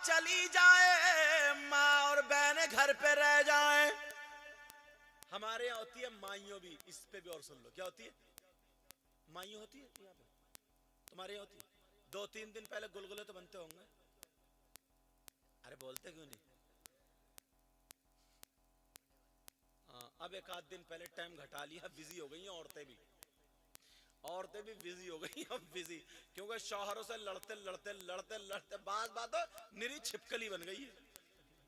चली जाए, माँ और बहनें घर पे रह जाएं। हमारे यहाँ होती है माइयों भी, इस पे भी और सुन लो क्या होती है। माइयों होती है यहाँ पे, तुम्हारे यहाँ होती है। 2-3 दिन पहले गुलगुले तो बनते होंगे, अरे बोलते क्यों नहीं। अब 1 आध दिन पहले टाइम घटा लिया, बिजी हो गई हैं औरतें भी बिजी हो गई अब बिजी, क्योंकि शौहरों से लड़ते लड़ते लड़ते लड़ते बात निरी छिपकली बन गई है।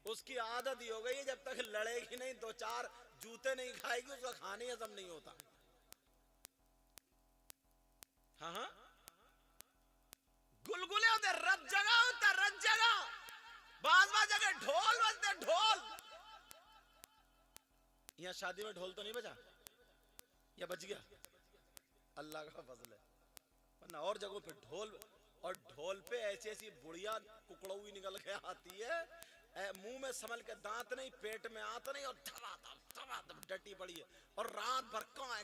उसकी आदत ही हो गई है, जब तक लड़ेगी नहीं, 2-4 जूते नहीं खाएगी, उसका खाने हजम नहीं होता। हाँ, गुलगुले होते, रत जगह होता, रत जगह। बाज जगह ढोल बजते, ढोल। यहाँ शादी में ढोल तो नहीं बजा, या बज गया, अल्लाह का फजल है, वरना और जगहों पे ढोल। और ढोल पे ऐसी ऐसी बुढ़िया कुकड़ौई निकल के आती है, मुंह में संभल के, दांत नहीं, पेट में आता नहीं, और धमाधम डटी पड़ी है, और रात भर काए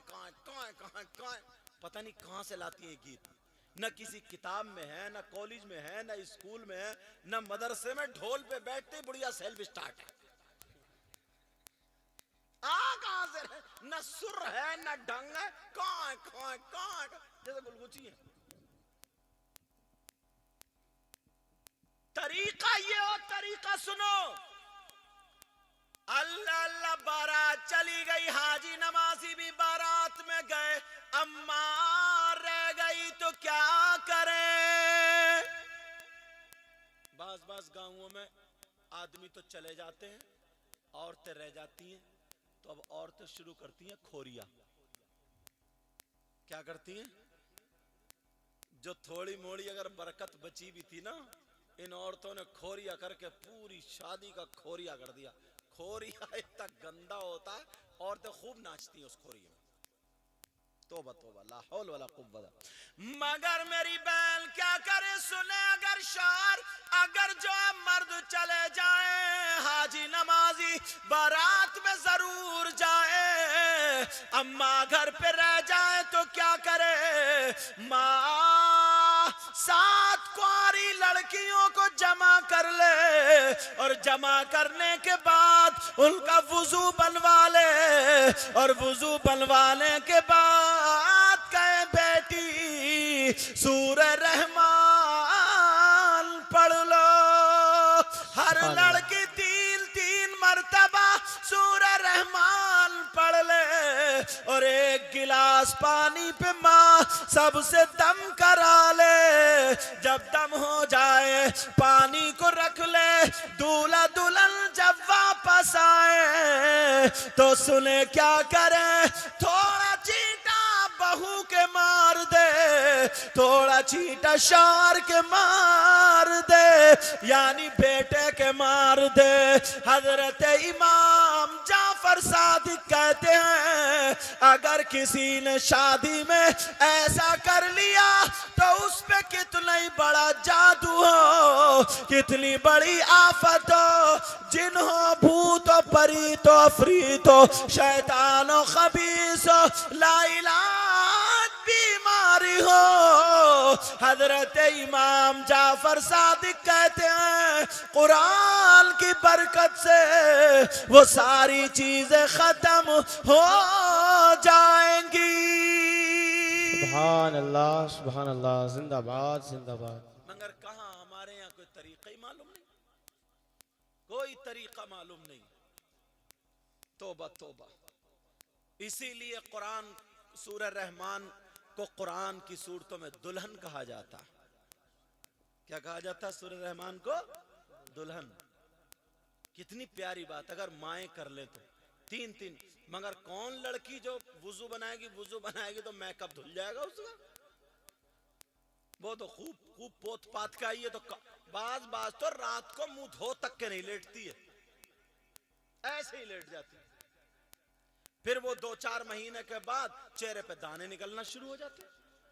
पता नहीं कहां से लाती है गीत। न किसी किताब में है, न कॉलेज में है, न स्कूल में है, न मदरसे में। ढोल पे बैठते बुढ़िया सेल्फ स्टार्ट है। कहां से, न सुर है न ढंग है, काए जैसे गुलगुची है। तरीका ये हो, तरीका सुनो। अल्लाह अल्लाह, बारात चली गई, हाजी नमाजी भी बारात में गए, अम्मा रह गई तो क्या करें। बस गांवों में आदमी तो चले जाते हैं, औरतें रह जाती हैं। तो अब औरतें शुरू करती हैं खोरिया। क्या करती हैं? जो थोड़ी मोड़ी अगर बरकत बची भी थी ना, इन औरतों ने खोरिया करके पूरी शादी का खोरिया कर दिया। खोरिया इतना गंदा होता है, औरतें खूब नाचती हैं उस खोरिया में। तौबा तौबा, ला हौल वला कुव्वत। मगर मेरी बहन क्या करे, सुने अगर शार, अगर जो मर्द चले जाए, हाजी नमाजी बारात में जरूर जाए, अम्मा घर पे रह जाए तो क्या करे। माँ 7 कुंवारी लड़कियों को जमा कर ले, और जमा करने के बाद उनका वुजू बनवा ले, और वुजू बनवाने के बाद कहे बेटी सूरह रहमान पढ़ लो। हर लड़की 3-3 मर्तबा सूरह रहमान पढ़ ले, और 1 गिलास पानी पे माँ सबसे दम करा ले। जब दम हो जाए पानी को रख ले, दूल्हा दुल्हन जब वापस आए तो सुने क्या करे। थोड़ा चींटा बहू के मार दे, थोड़ा चींटा शार के मार दे, यानी बेटे के मार दे। हजरत इमाम जाफर सादिक कहते हैं, अगर किसी ने शादी में ऐसा कर लिया तो उस पे कितना ही बड़ा जादू हो, कितनी बड़ी आफत हो, जिन हो, भूत हो, परीत हो, अफरीत हो, शैतान हो, खबीस हो, लाइलाज बीमारी हो। हजरत इमाम जाफर सादिक कहते हैं, कुरान की बरकत से वो सारी चीजें खत्म हो जाएंगी। सुभान अल्लाह, जिंदाबाद जिंदाबाद। मगर कहाँ हमारे यहाँ कोई तरीका ही मालूम नहीं, कोई तरीका मालूम नहीं। तौबा तौबा। इसीलिए कुरान सूरह रहमान को कुरान की सूरतों में दुल्हन कहा जाता। क्या कहा जाता? सूरह रहमान को दुल्हन। कितनी प्यारी बात, अगर माएँ कर ले तो 3-3। मगर कौन लड़की जो वुजू बनाएगी तो मेकअप धुल जाएगा उसका। वो तो खूब पोत पात का ही है, तो बाज तो रात को मुंह धो तक के नहीं लेटती है, ऐसे ही लेट जाती है। फिर वो 2-4 महीने के बाद चेहरे पे दाने निकलना शुरू हो जाते हैं,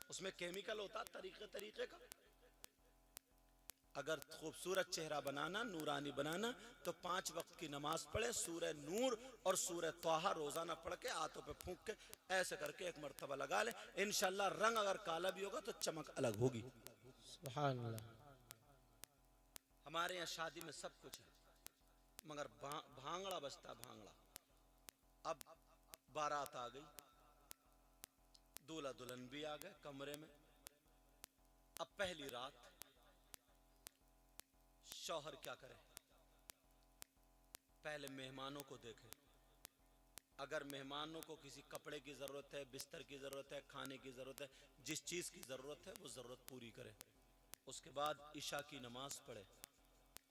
उसमें केमिकल होता तरीके का। अगर खूबसूरत चेहरा बनाना, नूरानी बनाना, तो 5 वक्त की नमाज पढ़े, सूरह नूर और सूरह तोहा रोजाना पढ़ के हाथों पे फूंक के ऐसे करके 1 मरतबा लगा ले। इंशाल्लाह रंग अगर काला भी होगा तो चमक अलग होगी। सुभान अल्लाह। हमारे यहाँ शादी में सब कुछ है, मगर भांगड़ा बजता, भांगड़ा। अब बारात आ गई, दूल्हा दुल्हन भी आ गए कमरे में। अब पहली रात, शौहर क्या करे? पहले मेहमानों को देखे। अगर मेहमानों को किसी कपड़े की जरूरत है, बिस्तर की जरूरत है, खाने की जरूरत है, जिस चीज की जरूरत है वो जरूरत पूरी करे। उसके बाद ईशा की नमाज पढ़े,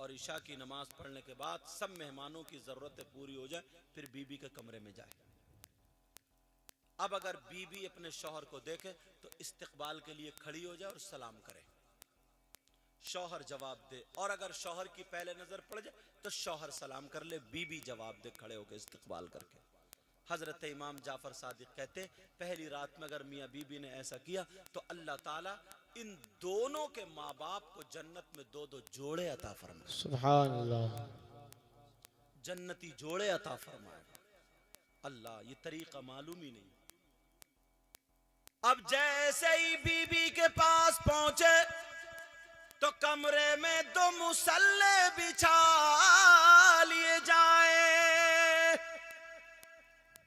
और ईशा की नमाज पढ़ने के बाद सब मेहमानों की जरूरतें पूरी हो जाए, फिर बीबी के कमरे में जाए। अब अगर बीबी अपने शौहर को देखे तो इस्तकबाल के लिए खड़ी हो जाए और सलाम करे, शौहर जवाब दे। और अगर शौहर की पहले नजर पड़ जाए तो शौहर सलाम कर ले, बीबी जवाब दे खड़े होकर इस्तकबाल करके। हजरत इमाम जाफर सादिक कहते, पहली रात में अगर मियाँ बीबी ने ऐसा किया तो अल्लाह ताला इन दोनों के माँ बाप को जन्नत में 2-2 जोड़े अता फरमाए। सुभान अल्लाह। जन्नती जोड़े अता फरमाए। अल्लाह, ये तरीका मालूम ही नहीं। अब जैसे ही बीबी के पास पहुंचे तो कमरे में 2 मुसल्ले बिछा लिए जाए,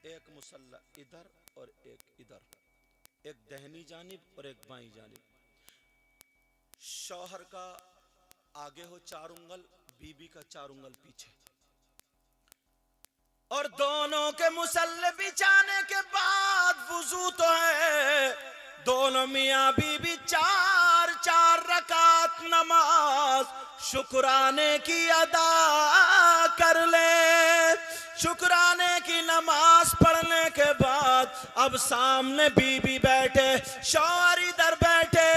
एक मुसल्ला इधर और एक इधर, एक दहनी जानिब और एक बाईं जानिब। शौहर का आगे हो 4 उंगल, बीबी का 4 उंगल पीछे, और दोनों के मुसल्ले बिछाने के बाद वुजू तो है, दोनों मियाँ बीबी 4-4 रकात नमाज शुक्राने की अदा कर ले। शुक्राने की नमाज पढ़ने के बाद अब सामने बीबी बैठे, शौहर इधर बैठे।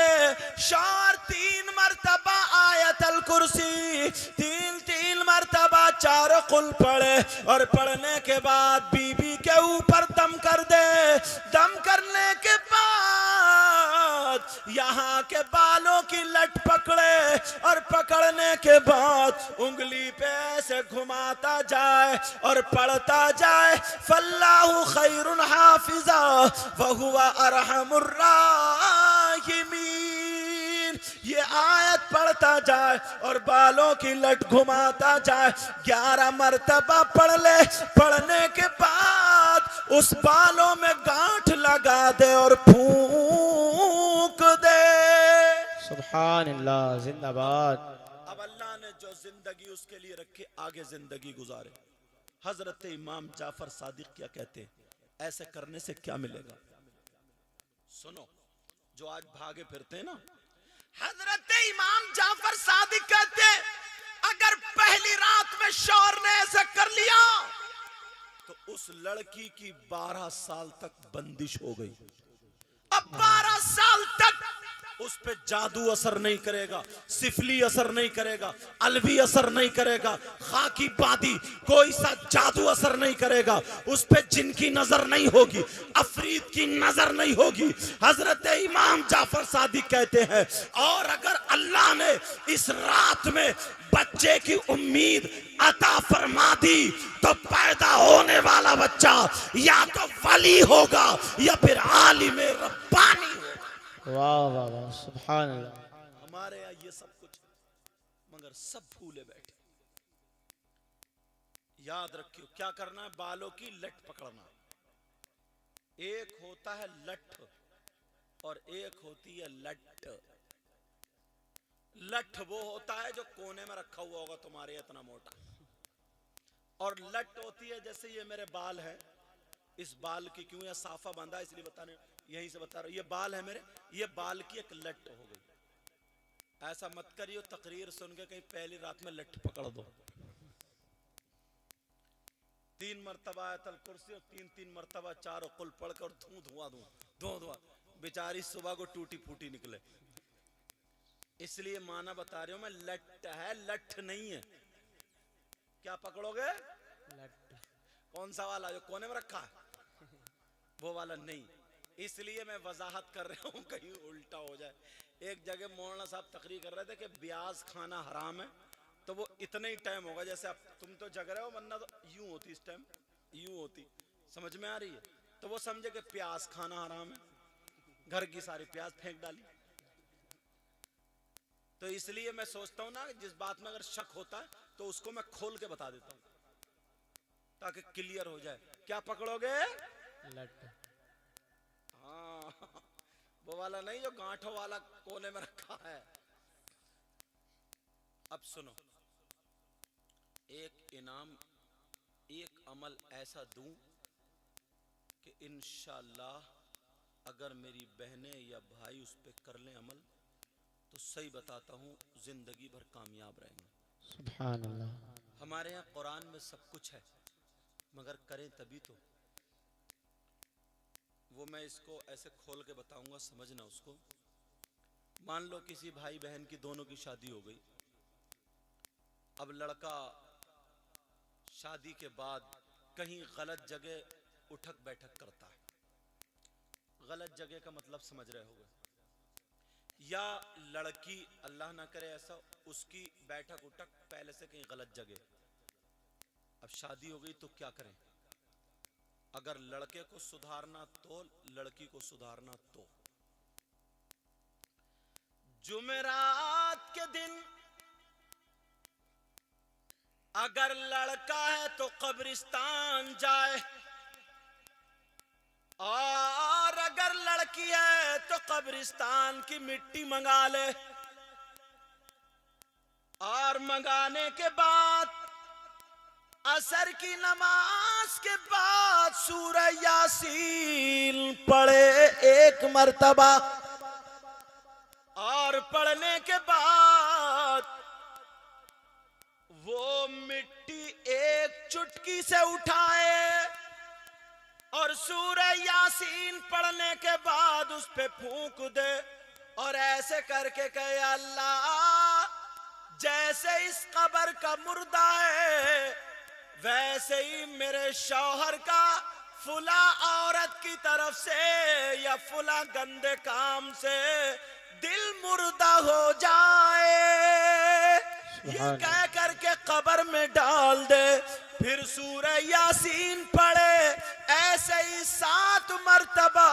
शौहर 3 मरतबा आयतल कुर्सी, 3 मरतबा 4 कुल पढ़े, और पढ़ने के बाद बीबी के ऊपर दम कर दे। दम करने के बाद यहाँ के बालों की लट पकड़े, और पकड़ने के बाद उंगली पे ऐसे घुमाता जाए और पढ़ता जाए, फल्लाहु खैरुन हाफिजा वहुवा अरहमुर राहिमीन। ये आयत पढ़ता जाए और बालों की लट घुमाता जाए, 11 मरतबा पढ़ ले। पढ़ने के बाद उस बालों में गांठ लगा दे और फूंक दे। सुभान अल्लाह, जिंदाबाद। अब अल्लाह ने जो जिंदगी उसके लिए रखी, आगे जिंदगी गुजारे। हजरत इमाम जाफर सादिक क्या कहते हैं, ऐसे करने से क्या मिलेगा? सुनो, जो आज भागे फिरते हैं ना, हजरत इमाम जाफर सादिक कहते हैं, अगर पहली रात में शौहर ने ऐसा कर लिया तो उस लड़की की 12 साल तक बंदिश हो गई। अब 12 साल तक उस पे जादू असर नहीं करेगा, सिफली असर नहीं करेगा, अलवी असर नहीं करेगा, खाकी बादी कोई सा जादू असर नहीं करेगा, उस पे जिन की नजर नहीं होगी, अफरीद की नजर नहीं होगी। हजरत इमाम जाफर सादिक कहते हैं, और अगर अल्लाह ने इस रात में बच्चे की उम्मीद अता फरमा दी तो पैदा होने वाला बच्चा या तो वली होगा या फिर आलिम रब्बानी होगा। वाह वाह वाह, सुभान अल्लाह। हमारे यहाँ ये सब कुछ, मगर सब भूले बैठे। याद रखियो क्या करना है, बालों की लट पकड़ना। एक होता है लठ और एक होती है लट। लठ वो होता है जो कोने में रखा हुआ होगा तुम्हारे इतना मोटा, और लट होती है जैसे ये मेरे बाल है, इस बाल की क्यों या साफा बांधा इसलिए बता रहे, यहीं से बता रहा हूं, ये बाल है मेरे, ये बाल की एक लट हो गई। ऐसा मत करियो तकरीर सुन के कहीं पहली रात में लट पकड़ दो। 3 मरतबा आयतल कुर्सी और 3 मरतबा 4 कुल पढ़कर और धुआं बेचारी सुबह को टूटी फूटी निकले। इसलिए माना बता रही हूं मैं, लट है, लठ नहीं है। क्या पकड़ोगे? लट। कौन सा वाला जो कोने में रखा है? वो वाला नहीं। इसलिए मैं वजाहत कर रहा हूं कहीं उल्टा हो जाए। एक जगह मौलाना साहब तकरीर कर रहे थे कि ब्याज खाना हराम है, तो वो इतने ही टाइम होगा जैसे अब तुम तो जग रहे हो, वरना तो यूं होती, इस टाइम यूं होती। समझ में आ रही है? तो वो समझे कि प्याज खाना हराम है, घर की सारी प्याज फेंक डाली। तो इसलिए मैं सोचता हूं ना, जिस बात में अगर शक होता है तो उसको मैं खोल के बता देता हूं ताकि क्लियर हो जाए। क्या पकड़ोगे? लट। हाँ, वो वाला नहीं जो गांठों वाला कोने में रखा है। अब सुनो, एक इनाम, एक अमल ऐसा दूं कि इंशाअल्लाह अगर मेरी बहनें या भाई उस पर कर लें अमल, तो सही बताता हूं जिंदगी भर कामयाब रहेंगे। सुभान अल्लाह। हमारे यहाँ कुरान में सब कुछ है, मगर करें तभी तो। वो मैं इसको ऐसे खोल के बताऊंगा, समझना उसको। मान लो किसी भाई बहन की दोनों की शादी हो गई। अब लड़का शादी के बाद कहीं गलत जगह उठक बैठक करता है। गलत जगह का मतलब समझ रहे होगे। या लड़की, अल्लाह ना करे ऐसा, उसकी बैठक उठक पहले से कहीं गलत जगह। अब शादी हो गई तो क्या करें? अगर लड़के को सुधारना तो, लड़की को सुधारना तो, जुमेरात के दिन अगर लड़का है तो कब्रिस्तान जाए, और अगर लड़की है तो कब्रिस्तान की मिट्टी मंगा ले, और मंगाने के बाद असर की नमाज के बाद सूरह यासीन पढ़े एक मर्तबा, और पढ़ने के बाद वो मिट्टी एक चुटकी से उठाए और सूरह यासीन पढ़ने के बाद उस पे फूंक दे, और ऐसे करके कहे अल्लाह जैसे इस कब्र का मुर्दा है वैसे ही मेरे शौहर का फुला औरत की तरफ से या फुला गंदे काम से दिल मुर्दा हो जाए, ये कह करके कब्र में डाल दे। फिर सूरह यासीन पढ़े, ऐसे ही 7 मर्तबा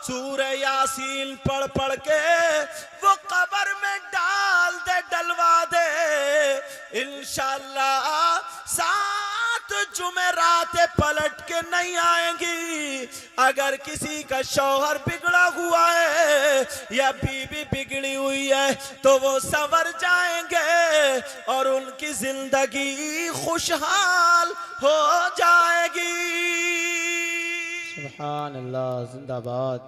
सूरह यासीन पढ़ पढ़ के वो कब्र में डाल दे, डलवा दे। इंशाअल्लाह 7 जुमेरातें पलट के नहीं आएंगी। अगर किसी का शौहर बिगड़ा हुआ है या बीवी बिगड़ी हुई है तो वो संवर जाएंगे और उनकी जिंदगी खुशहाल हो जाएगी। सुभान अल्लाह, जिंदाबाद।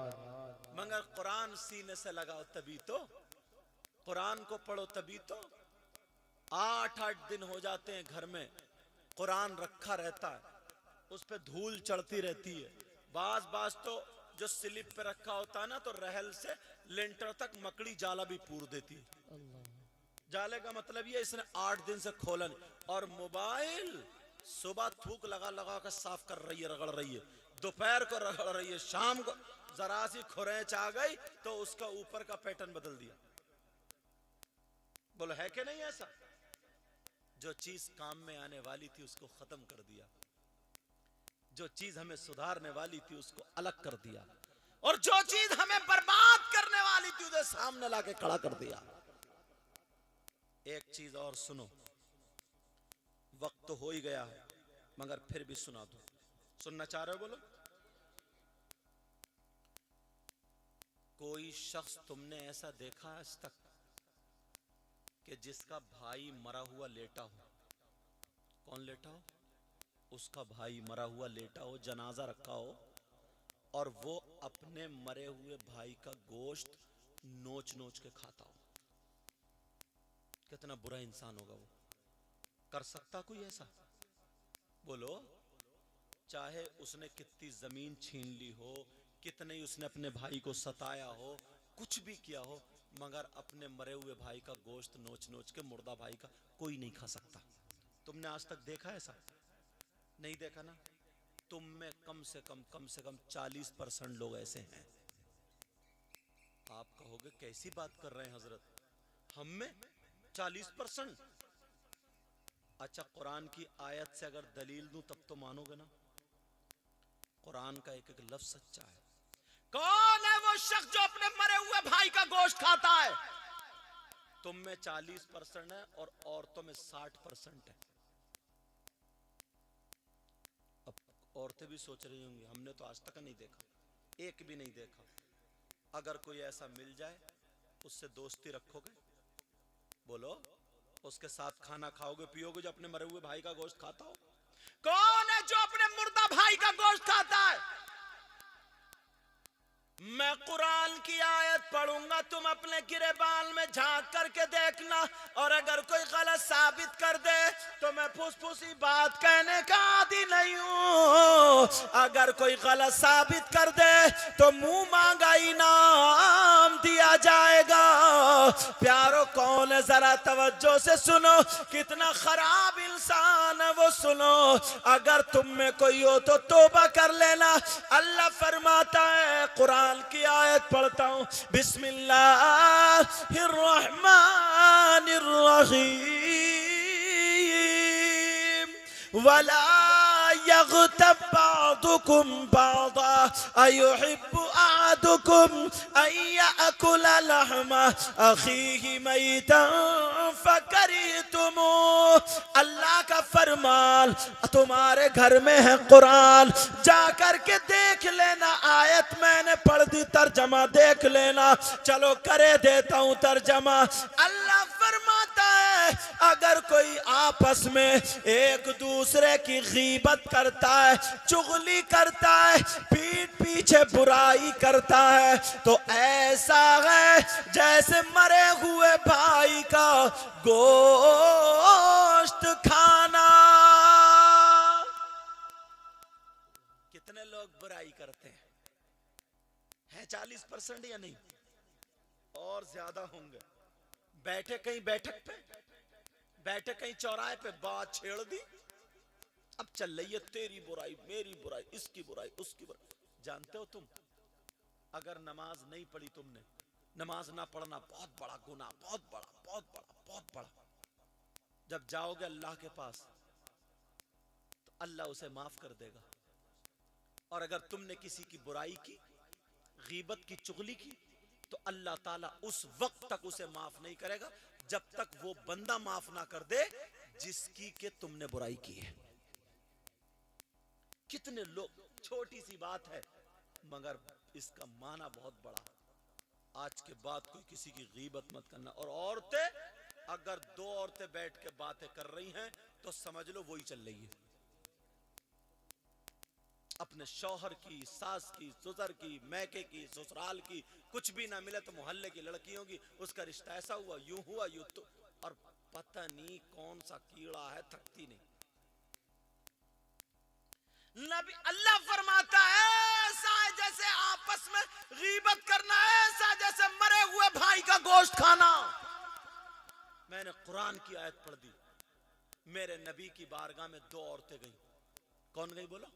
मगर कुरान सीने से लगाओ तभी तो, कुरान को पढ़ो तभी तो। 8-8 दिन हो जाते हैं घर में कुरान रखा रहता है, उस पे धूल चढ़ती रहती है। बाज तो जो स्लिप पे रखा होता है ना, तो रहल से लेंटर तक मकड़ी जाला भी पूर देती है। जाले का मतलब ये इसने 8 दिन से खोला नहीं। और मोबाइल सुबह थूक लगा लगा कर साफ कर रही है, रगड़ रही है, दोपहर को रगड़ रही है, शाम को जरा सी खुरेच आ गई तो उसका ऊपर का पैटर्न बदल दिया। बोलो है कि नहीं ऐसा? जो चीज काम में आने वाली थी उसको खत्म कर दिया, जो चीज हमें सुधारने वाली थी उसको अलग कर दिया, और जो चीज हमें बर्बाद करने वाली थी उसे सामने लाके खड़ा कर दिया। एक चीज और सुनो, वक्त तो हो ही गया है मगर फिर भी सुना दो। सुनना चाह रहे हो? बोलो। कोई शख्स तुमने ऐसा देखा आज तक कि जिसका भाई मरा हुआ लेटा हो? कौन लेटा हो? उसका भाई मरा हुआ लेटा हो, जनाजा रखा हो, और वो अपने मरे हुए भाई का गोश्त नोच नोच के खाता हो। कितना बुरा इंसान होगा वो। कर सकता कोई ऐसा? बोलो। चाहे उसने कितनी जमीन छीन ली हो, कितने ही उसने अपने भाई को सताया हो, कुछ भी किया हो, मगर अपने मरे हुए भाई का गोश्त नोच नोच के, मुर्दा भाई का, कोई नहीं खा सकता। तुमने आज तक देखा ऐसा? नहीं देखा ना? तुम में कम से कम 40% लोग ऐसे हैं। आप कहोगे कैसी बात कर रहे हैं हजरत, हम में 40%? अच्छा, कुरान की आयत से अगर दलील दूं तब तो मानोगे ना? कुरान का एक एक लफ्ज सच्चा है। कौन है वो शख्स जो अपने मरे हुए भाई का गोश्त खाता है? तुम में 40% है और औरतों में 60% है। अब औरतें भी सोच रही होंगी हमने तो आज तक नहीं देखा, एक भी नहीं देखा। अगर कोई ऐसा मिल जाए उससे दोस्ती रखोगे? बोलो, उसके साथ खाना खाओगे पियोगे जो अपने मरे हुए भाई का गोश्त खाता हो? कौन है जो अपने मुर्दा भाई का गोश्त खाता है? मैं कुरान की आयत पढ़ूंगा, तुम अपने गिरेबान में झांक करके देखना, और अगर कोई गलत साबित कर दे तो मैं फुसफुसी बात कहने का आदी नहीं हूं। अगर कोई गलत साबित कर दे तो मुंह मांगा इनाम दिया जाएगा। प्यारो, कौन है जरा तवज्जो से सुनो, कितना खराब इंसान है वो सुनो। अगर तुम में कोई हो तो तौबा कर लेना। अल्लाह फरमाता है, कुरान की आयत पढ़ता हूं, बिस्मिल्लाहिर्रहमानिर्रहीम। वला यग़्तब बादुकुम बादा अयुहिब्बु अहदुकुम अन यअकुल लहमा अखीहि मैतन फकरिहतुमूह। अल्लाह का फरमान तुम्हारे घर में है कुरान, जा करके देख लेना। आयत मैंने पढ़ दी, तर्जमा देख लेना। चलो करे देता हूं तर्जमा। अल्लाह फरमाता है, अगर कोई आपस में एक दूसरे की गीबत करता है, चुगली करता है, पीठ पीछे बुराई करता है, तो ऐसा है जैसे मरे हुए भाई का गोश्त खाना। कितने लोग बुराई करते हैं? 40% या नहीं? और ज्यादा होंगे। बैठे कहीं बैठक पे, बैठे कहीं चौराहे पे, बात छेड़ दी, अब चल रही है तेरी बुराई, मेरी बुराई, इसकी बुराई, उसकी बुराई। जानते हो तुम, अगर नमाज नहीं पढ़ी तुमने, नमाज ना पढ़ना बहुत बड़ा गुनाह, बहुत बड़ा, बहुत बड़ा, बहुत बड़ा। जब जाओगे अल्लाह के पास तो अल्लाह उसे माफ कर देगा। और अगर तुमने किसी की बुराई की, गीबत की, चुगली की, तो अल्लाह ताला उस वक्त तक उसे माफ नहीं करेगा जब तक वो बंदा माफ ना कर दे जिसकी के तुमने बुराई की है। कितने लोग, छोटी सी बात है मगर इसका माना बहुत बड़ा। आज के बाद कोई किसी की गीबत मत करना। और औरतें, अगर दो औरतें बैठ के बातें कर रही हैं तो समझ लो वही चल रही है। अपने शौहर की, सास की, ससुर की, मैके की, ससुराल की, कुछ भी ना मिले तो मोहल्ले की लड़कियों की, उसका रिश्ता ऐसा हुआ, यूं हुआ, यूं तो, और पता नहीं कौन सा कीड़ा है, थकती नहीं। नबी, अल्लाह फरमाता है, ऐसा है जैसे आपस में गीबत करना, ऐसा जैसे मरे हुए भाई का गोश्त खाना। मैंने कुरान की आयत पढ़ दी। मेरे नबी की बारगाह में दो औरतें गई। कौन गई बोलो?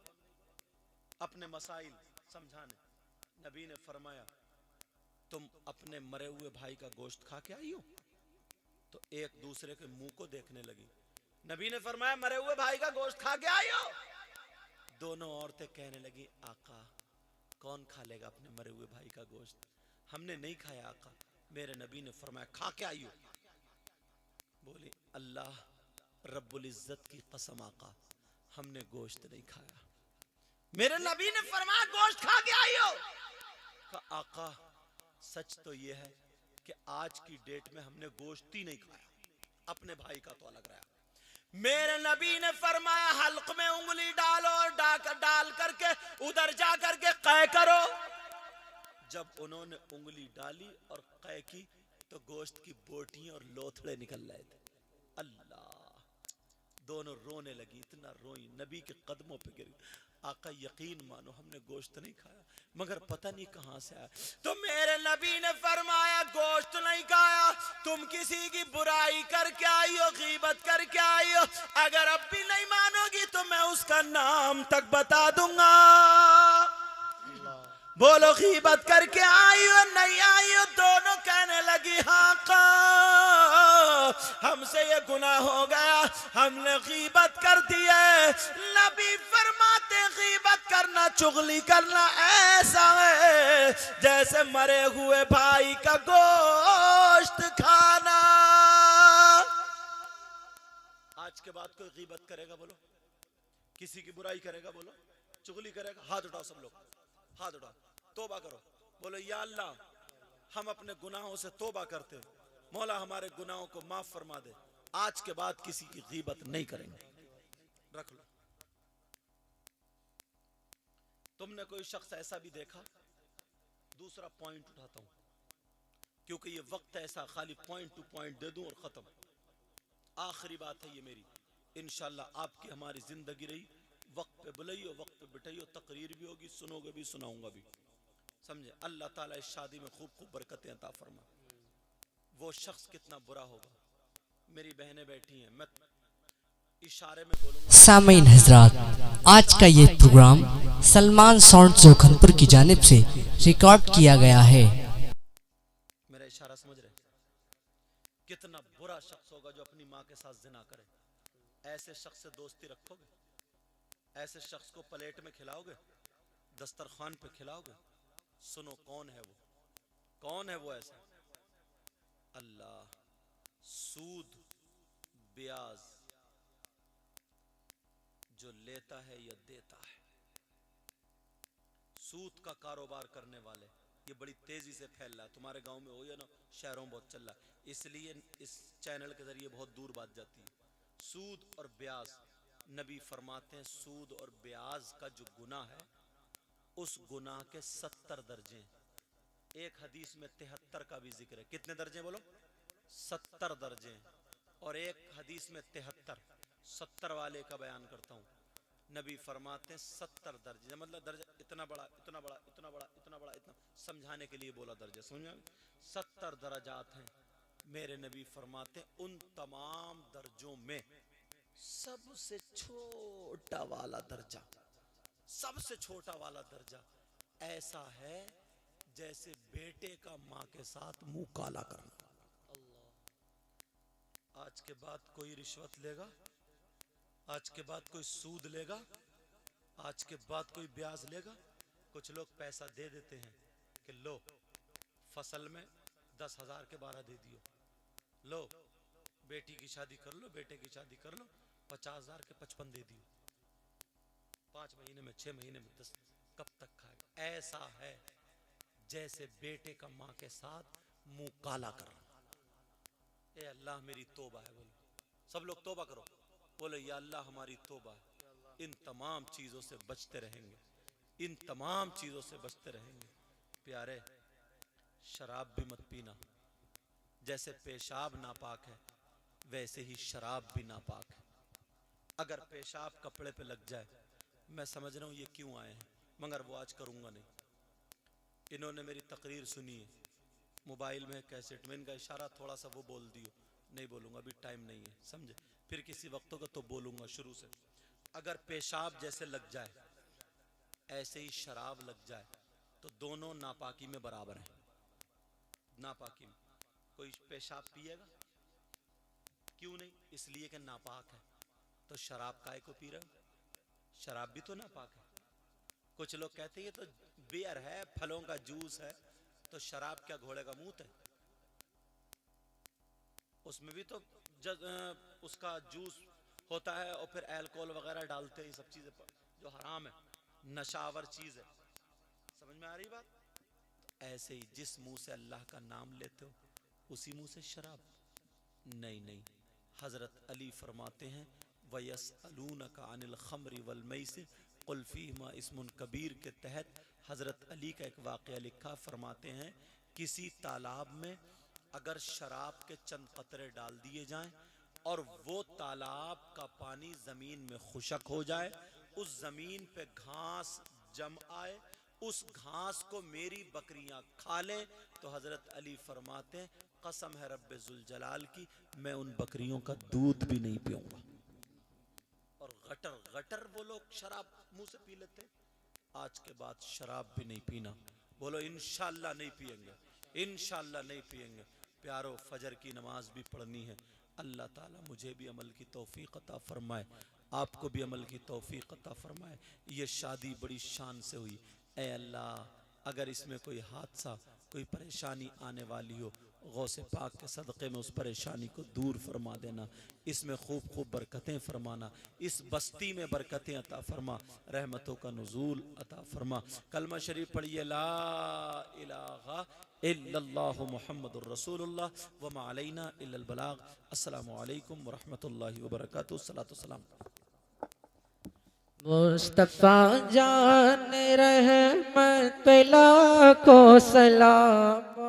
अपने मसाइल समझाने। नबी ने फरमाया, तुम अपने मरे हुए भाई का गोश्त खा के आई हो? तो एक दूसरे के मुंह को देखने लगी। नबी ने फरमाया, मरे हुए भाई का गोश्त खा के आई हो? दोनों औरतें कहने लगी, आका कौन खा लेगा अपने मरे हुए भाई का गोश्त? हमने नहीं खाया आका। मेरे नबी ने फरमाया, खा के आई हो? बोली, अल्लाह रब्बुल इज्जत की कसम आका, हमने गोश्त नहीं खाया। मेरे नबी ने फरमाया, गोश्त खा के आई हो? कहा, आका सच तो ये है कि आज की डेट में हमने गोश्त ही नहीं खाया, अपने भाई का तो अलग रहा। मेरे नबी ने फरमाया, हल्क में उंगली डालो और डाल करके उधर जा करके कै करो। जब उन्होंने उंगली डाली और कै की तो गोश्त की बोटियां और लोथड़े निकल रहे थे। अल्लाह, दोनों रोने लगी, इतना रोई, नबी के कदमों पे गिरी। आका यकीन मानो हमने गोश्त नहीं खाया, मगर पता नहीं कहां से आया। तो मेरे नबी ने फरमाया, गोश्त नहीं खाया, तुम किसी की बुराई करके आई हो, गीबत करके आई हो। अगर अब भी नहीं मानोगी तो मैं उसका नाम तक बता दूंगा। बोलो, गीबत करके आई हो नहीं आई हो? दोनों कहने लगी, हाँ का हमसे ये गुनाह हो गया, हमने गीबत कर दी है। नबी फरमाते, गीबत करना, चुगली करना ऐसा है जैसे मरे हुए भाई का गोश्त खाना। आज के बाद कोई गीबत करेगा बोलो, किसी की बुराई करेगा बोलो, चुगली करेगा, हाथ उठाओ सब लोग, हाथ उठाओ, तौबा करो, बोलो या अल्लाह हम अपने गुनाहों से तौबा करते, मौला हमारे गुनाहों को माफ फरमा दे, आज के बाद किसी की गीबत नहीं करेंगे। रख लो। तुमने कोई शख्स ऐसा भी देखा, दूसरा पॉइंट उठाता हूं क्योंकि ये वक्त ऐसा खाली पॉइंट टू पॉइंट दे दूं और खत्म। आखिरी बात है ये मेरी, इंशाल्लाह आपकी हमारी जिंदगी रही, वक्त पे बुलाइयो, वक्त पे बिठाइयो, तकरीर भी होगी, सुनोगे भी, सुनाऊंगा भी, समझे। अल्लाह ताला इस शादी में खूब खूब बरकतें अता फरमा। वो शख्स कितना बुरा होगा, मेरी बहनें बैठी हैं, मैं इशारे में बोलूंगा। सामीन हजरात, आज का ये प्रोग्राम सलमान साउंड जोखनपुर की जानिब से रिकॉर्ड किया गया है। मेरा इशारा समझ रहे? कितना बुरा शख्स होगा जो अपनी माँ के साथ जिना करे। ऐसे शख्स से दोस्ती रखोगे? ऐसे शख्स को प्लेट में खिलाओगे, दस्तरखान पे खिलाओगे? सुनो कौन है वो, कौन है वो ऐसा? अल्लाह सूद ब्याज जो लेता है या देता है, सूद का कारोबार करने वाले, ये बड़ी तेजी से फैल रहा है। तुम्हारे गांव में हो या ना, शहरों में बहुत चल रहा है, इसलिए इस चैनल के जरिए बहुत दूर बात जाती है। सूद और ब्याज, नबी फरमाते हैं सूद और ब्याज का जो गुनाह है, उस गुनाह के 70 दर्जे हैं। एक हदीस में 73 का भी जिक्र है। कितने दर्जे बोलो? 70 दर्जे हैं। और एक हदीस में 73, 70 वाले का बयान करता हूँ। नबी फरमाते हैं 70 दर्जे, मतलब दर्जा इतना बड़ा, इतना बड़ा, इतना बड़ा, इतना बड़ा, इतना समझाने के लिए बोला दर्जा, समझ 70 दर्जात हैं। मेरे नबी फरमाते हैं उन तमाम दर्जों में सबसे छोटा वाला दर्जा, सबसे छोटा वाला दर्जा ऐसा है जैसे बेटे का माँ के साथ मुंह काला करना। आज के बाद कोई रिश्वत लेगा, आज के बाद कोई सूद लेगा, आज के बाद कोई ब्याज लेगा। कुछ लोग पैसा दे देते हैं कि लो फसल में 10,000 के 12 दे दियो, लो बेटी की शादी कर लो, बेटे की शादी कर लो, 50,000 के 55 दे दियो, 5 महीने में, 6 महीने में 10, कब तक खाएगा? ऐसा है जैसे बेटे का माँ के साथ मुंह काला करना। ए अल्लाह मेरी तौबा है, बोलो सब लोग तौबा करो, बोलो या अल्लाह हमारी तौबा है। इन तमाम चीजों से बचते रहेंगे, इन तमाम चीजों से बचते रहेंगे। प्यारे, शराब भी मत पीना, जैसे पेशाब नापाक है वैसे ही शराब भी नापाक है। अगर पेशाब कपड़े पे लग जाए, मैं समझ रहा हूं ये क्यों आए हैं, मगर वो आज करूंगा नहीं। इन्होंने मेरी तकरीर सुनी है मोबाइल में, कैसेट में, इनका इशारा थोड़ा सा वो बोल दियो, नहीं बोलूंगा, अभी टाइम नहीं है, समझे, फिर किसी वक्त होगा तो बोलूंगा शुरू से। अगर पेशाब जैसे लग जाए ऐसे ही शराब लग जाए तो दोनों नापाकी में बराबर हैं। नापाकी में कोई पेशाब पिएगा? क्यों नहीं? इसलिए कि नापाक है। तो शराब काहे को पी रहे हो? शराब भी तो नापाक है। कुछ लोग कहते हैं ये तो बियर है, फलों का जूस है, तो शराब क्या घोड़े का मूत है? उसमें भी तो उसका जूस होता है और फिर अल्कोहल वगैरह डालते हैं, ये सब चीजें जो हराम है, नशावर चीज है। समझ में आ रही बात? तो ऐसे ही जिस मुंह से अल्लाह का नाम लेते हो उसी मुंह से शराब? नहीं नहीं, हजरत अली फरमाते हैं वयसअलूनका अनिल खम्रि वल मैसिर कुल फीहिमा इस्मुन कबीर के तहत हजरत अली का एक वाक़या लिखा। फरमाते हैं किसी तालाब में अगर शराब के चंद कतरे डाल दिए जाएं और वो तालाब का पानी जमीन में खुशक हो जाए, उस जमीन पे घास जम आए, उस घास को मेरी बकरियां खा लें, तो हजरत अली फरमाते हैं कसम है रब्बे जुल जलाल की, मैं उन बकरियों का दूध भी नहीं पीऊंगा। और गटर गटर वो लोग शराब मुंह से पी लेते। आज के बाद शराब भी नहीं पीना, बोलो इंशाअल्लाह नहीं पिएंगे, इंशाअल्लाह नहीं पिएंगे। प्यारो, फजर की नमाज भी पढ़नी है। अल्लाह ताला मुझे भी अमल की तौफीक अता फरमाए, आपको भी अमल की तौफीक अता फरमाए। ये शादी बड़ी शान से हुई। ए अल्लाह, अगर इसमें कोई हादसा, कोई परेशानी आने वाली हो गौसे पाक के सदक़े में उस परेशानी को दूर फरमा देना, इसमें खूब खूब बरकतें फरमाना, इस बस्ती में बरकतें अता फरमा, रहमतों का नुज़ूल अता फरमा। कलमा शरीफ पढ़िए, ला इलाहा इल्लल्लाहु मुहम्मदुर रसूलुल्लाह व मा अलैना इल्लल बलाग। अस्सलामु अलैकुम व रहमतुल्लाहि व बरकातुहू। सलातो सलाम। मुस्तफ़ा जान रहमत पे लाखों सलाम।